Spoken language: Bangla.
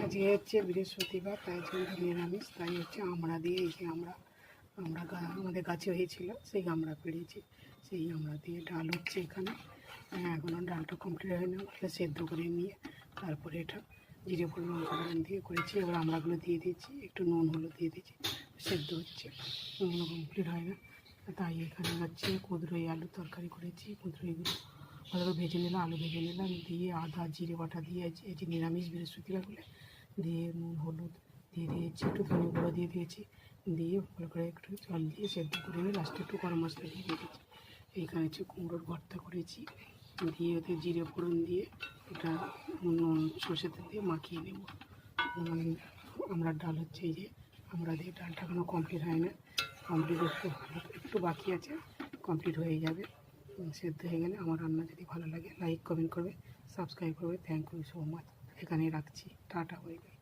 আজকে হচ্ছে বৃহস্পতিবার, তাই জন্য নিরামিষ। তাই হচ্ছে আমরা দিয়ে এই যে আমাদের গাছে হয়েছিল সেই আমরা পেড়েছি, সেই আমরা দিয়ে ডাল হচ্ছে এখানে। এখনও ডালটা কমপ্লিট হয় না, বলে সেদ্ধ করে নিয়ে তারপরে এটা জিরে ফোড়ন লঙ্কা ফোড়ন দিয়ে করেছি। এবার আমড়াগুলো দিয়ে দিয়েছি, একটু নুন হলুদ দিয়ে দিয়েছি, সেদ্ধ হচ্ছে, কমপ্লিট হয় না। তাই এখানে হচ্ছে কুঁদরোই আলু তরকারি করেছি। কুঁদরোইগুলো ভালো ভেজে নিলাম, আলু ভেজে নিলাম, দিয়ে আদা জিরে বাটা দিয়ে এই যে নিরামিষ বৃহস্পতিবার বলে দিয়ে নুন হলুদ দিয়ে দিয়েছি, একটু ধনে গুঁড়ো দিয়ে দিয়েছি, দিয়ে ভালো করে একটু জল দিয়ে সেদ্ধ করে নিয়ে লাস্টে একটু গরম মশলা দিয়ে দিয়েছি। এইখানে হচ্ছে কুমড়োর ভর্তা করেছি, দিয়ে ওতে জিরে ফোড়ন দিয়ে এটা নুন সর্ষে তেল দিয়ে মাখিয়ে নেব। আমরা ডাল হচ্ছে এই যে আমরা দিয়ে ডালটা এখনও কমপ্লিট হয় না, কমপ্লিট একটু বাকি আছে, কমপ্লিট হয়ে যাবে। সেদ্ধ হয়ে গেলে আমার রান্না যদি ভালো লাগে লাইক কমেন্ট করবে, সাবস্ক্রাইব করবে। Thank you so much. এখানেই রাখছি, টাটা, বাই বাই।